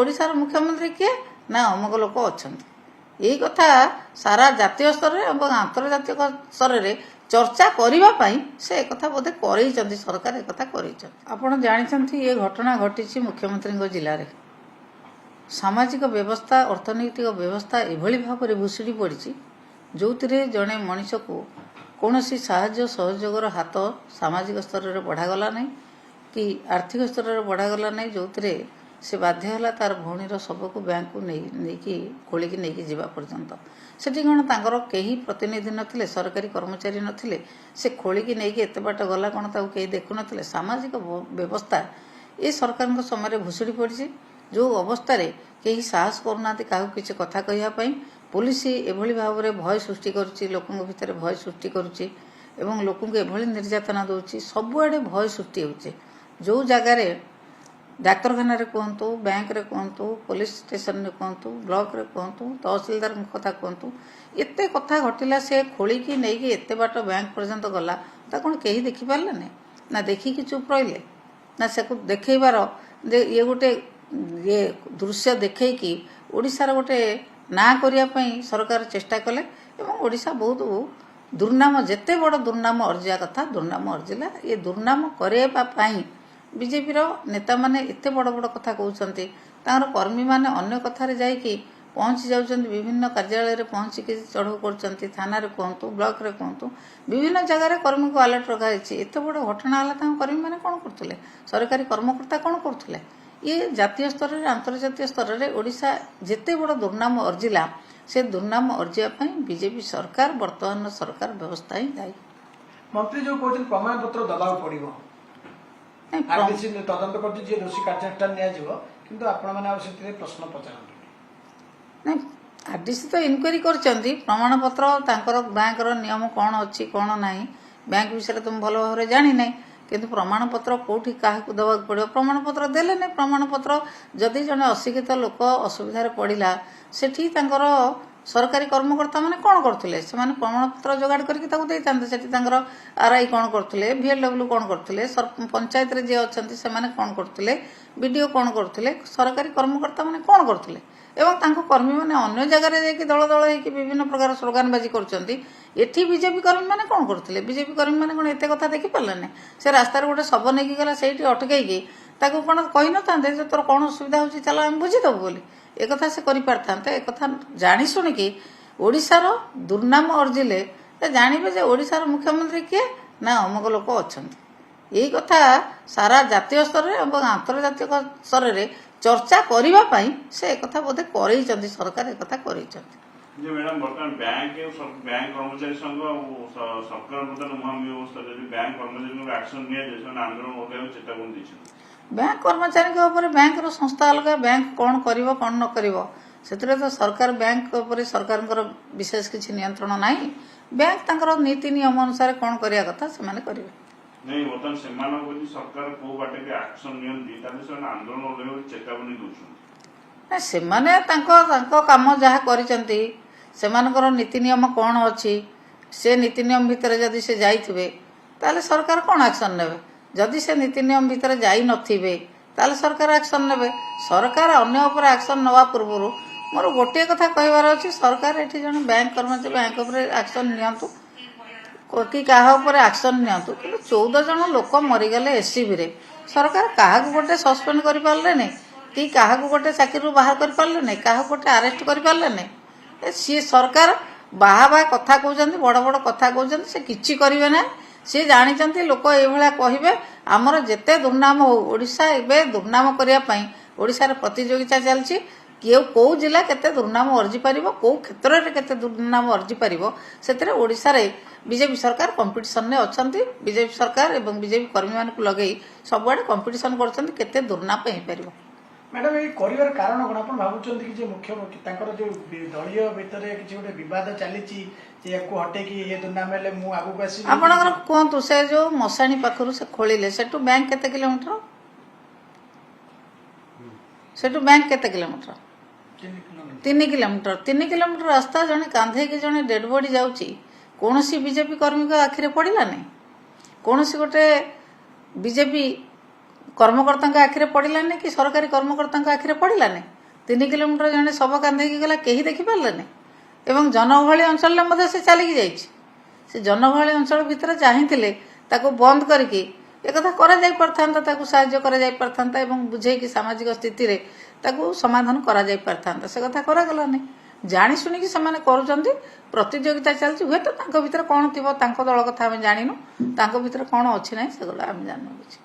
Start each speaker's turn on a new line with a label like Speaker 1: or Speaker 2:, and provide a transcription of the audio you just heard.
Speaker 1: ओडिशार मुख्यमंत्री किए ना अमुक लोक अच्छा यही कथा सारा जातीय स्तर में आंतर्जातिक स्तर में चर्चा करने से एक बोधे कर सरकार एक कर जानते ये घटना घटी मुख्यमंत्री जिले में सामाजिक व्यवस्था अर्थनैतिक व्यवस्था एभली भाव में भुशुड़ी पड़ी जो जड़े मनीष को कौन साहाय्य सहयोगर हाथ सामाजिक स्तर में बढ़ागला नहीं कि आर्थिक स्तर में बढ़ागला नहीं जो से बाध्य है तार भौणीर शव को बैंक को नहीं खोलिकी नहीं जावा पर्यंत सेठी कौन तांकर कहीं प्रतिनिधि नथिले सरकारी कर्मचारी नथिले से खोलिकी नहीं एत बाट गला कौन कहीं देखु नथिले सामाजिक व्यवस्था ये सरकार समय भुशुड़ी पड़ी जो अवस्था कहीं साहस करूना क्या किसी कथा कहवाई पुलिस एभली भाव में भय सृष्टि करुच्ची लोकों भितर भय सृष्टि करुच्ची एवं लोक एभली निर्यातना दूसरी सबुआड़े भय सृष्टि होचे जो जगार डाक्तखाना कहतु बैंक रे कहतु पुलिस स्टेशन में कहतु ब्लॉक रे कहतु तहसीलदार कथा कहतु एते कथा घटिला से खोलिकी नहीं एते बाट बैंक पर्यंत गला कौन कहीं देखिपारे ना देखिकी चुप रही ना से देखबार ये गोटे ये दृश्य देखी ओडिशार गोटे ना करने सरकार चेष्टा कले ओडिशा बहुत दुर्नाम जेते बड़ दुर्नाम अर्जिया कथा दुर्नाम अर्जिला ये दुर्नाम करने बीजेपी नेता माने एते बड़ बड़ कथा कहते कर्मी माने अन्य कथार जाइकी पहुँची जाउछन्ति विभिन्न कार्यालय रे पहुँचिकी चढ़ऊ कर थाना कहतु ब्लॉक रे कहतु विभिन्न जगार कर्मी को अलर्ट रखाई एत बड़ घटना है कर्मी मैंने कौन करते सरकारी कर्मकर्ता कौन करते ये जातीय स्तर में आंतर्जातीय स्तर में ओडिशा जेते बड़ दुर्नाम अर्जिला से दुर्नाम अर्जिया बीजेपी सरकार वर्तमान सरकार व्यवस्था ही दायी
Speaker 2: मंत्री जो कहते प्रमाण पत्र दबाव पड़ो तदंत कर दोषी कार्यानुष्ठान प्रश्न पचार
Speaker 1: आरडीसी तो इनक्वारी कर प्रमाण पत्र बैंक नियम कौन अच्छी कौन ना बैंक विषय तुम भल भाव जानी ना किंतु प्रमाण पत्र कौटी क्या दवा पड़ो प्रमाण पत्र देले नहीं प्रमाण पत्र जदि जड़े अशिक्षित लोक असुविधा पड़ा से सरकारी कर्मकर्ता मैंने कौन करते से प्रमाण पत्र जोगाड़ करके आरआई कौन करते VLW कौन करते पंचायत रे जे अच्छा से कौन करते बीडीओ कौन करते सरकारी कर्मकर्ता मैंने कौन करते एवं कर्मी मैंने अन्य जगह जाकि दल दल हो विभिन्न प्रकार स्लोगानबाजी करती बीजेपी कर्मी मैंने कौन करते बीजेपी कर्मी मैंने कौन एत कथा देखी पारे से रास्तार गोटे शब नहीं गला से अटकई कौन कही न तोर कौन असुविधा हो चल आम बुझीदेव बोली एक से कर एक जानी शुणिकी ओडिशार दुर्नाम अर्जिले जानवे ओडिशार मुख्यमंत्री किए ना अमुक लोक अच्छा यही कथा सारा जातीय स्तर में आंतर्जातिक स्तर में चर्चा करने से एक बोधे कर सरकार एक कर
Speaker 3: मैडम बर्तमान बैंक कर्मचारी संघ सरकार व्यवस्था बैंक कर्मचारी एक्शन नहीं आंदोलन उठाई चेतावनी दी
Speaker 1: बैंक कर्मचारी बैंक संस्था अलग बैंक कौन कर कौन न कर तो सरकार बैंक सरकार विशेष किसी नियंत्रण ना बैंक तंकर नीति नियम अनुसार कौन करने कथा से करेंगे
Speaker 3: नहीं बर्तमान से सरकार को बाटे के एक्शन नियंती आंदोलन उठाई चेतावनी दूसरा
Speaker 1: से काम जहाँ कर नीति नियम कौन अच्छी से नीति नियम भितर जदि से जाइए ताले सरकार कौन एक्शन नेबे जदि से नीति नियम भितर जाई नथिबे ताले सरकार एक्शन नेबे सरकार अन्य ऊपर एक्शन नवा पूर्व मोर गोटे कथा कहबार अच्छी सरकार ये जन बैंक कर्मचारी बैंक एक्शन नियंतु कि क्या एक्शन नियंतु कि 14 जन लोक मरीगले एससीबी रे सरकार क्या गोटे सस्पेंड कर पारे नहीं कि क्या गोटे चाकरी बाहर कर पारे नहीं क्या गोटे अरेस्ट कर पारे नहीं सी सरकार बाहा बाहा कथा कहते बड़ बड़ कथा कहते से किसी करेंगे ना सी जानते लोक ये कहे आमर जिते दुर्नाम हो ओडिशा एवं दुर्नाम करने ओडिशा प्रतियोगिता चलती कौ जिला केते दुर्नाम अर्जी पार कौ क्षेत्र में केते दुर्नाम अर्जी पार से ओडिशा रे बीजेपी सरकार कंपटीशन में अच्छा बीजेपी सरकार एवं बीजेपी कर्मी मान लगे सबुआड़े कंपटीशन करते दुर्नाम हो पार
Speaker 2: मैडम ये कर कारण कौन आप भावुंट कि मुख्य जो दलीय भितर किसी गोटे बद चली हटे कि ये दुर्नाम आगे आस
Speaker 1: कहतु से जो मशाणी पाखर से खोलिले से बैंक केते किलोमीटर से बैंक केते किलोमीटर 3 किलोमीटर रास्ता जड़े कांधे की जड़े डेड बॉडी जाऊँगी कौन सी बीजेपी कर्मी को आखिरे पड़ा नहीं कौन सी गोटे बीजेपी କର୍ମକର୍ତ୍ତାଙ୍କ ଆଖିରେ ପଡ଼ିଲାନି କି ସରକାରୀ କର୍ମକର୍ତ୍ତାଙ୍କ ଆଖିରେ ପଡ଼ିଲାନି? 3 କିଲୋମିଟର ଜଣେ ଶବ କାନ୍ଧେଇକି ଗଲା, କେହି ଦେଖିପାରିଲେନି। ଏବଂ ଜନଗହଳି ଅଞ୍ଚଳରେ ମଧ୍ୟ ସେ ଚାଲିକି ଯାଇଛି। ସେ ଜନଗହଳି ଅଞ୍ଚଳ ଭିତରେ ଚାହିଁଥିଲେ ତାକୁ ବନ୍ଦ କରିକି ଏକଥା କରାଯାଇ ପାରିଥାନ୍ତା, ତାକୁ ସାହାଯ୍ୟ କରାଯାଇ ପାରିଥାନ୍ତା ଏବଂ ବୁଝେଇକି ସାମାଜିକ ସ୍ଥିତିରେ ତାକୁ ସମାଧାନ କରାଯାଇ ପାରିଥାନ୍ତା। ସେ କଥା କରାଗଲାନି। ଜାଣି ଶୁଣିକି ସେମାନେ କରୁଛନ୍ତି, ପ୍ରତିଯୋଗିତା ଚାଲିଛି। ହୁଏତ ତାଙ୍କ ଭିତରେ କ'ଣ ଥିବ, ତାଙ୍କ ଦଳ କଥା ଆମେ ଜାଣିନୁ, ତାଙ୍କ ଭିତରେ କ'ଣ ଅଛି ନାହିଁ ସେଗୁলো ଆମେ ଜାଣିନୁ କିଛି।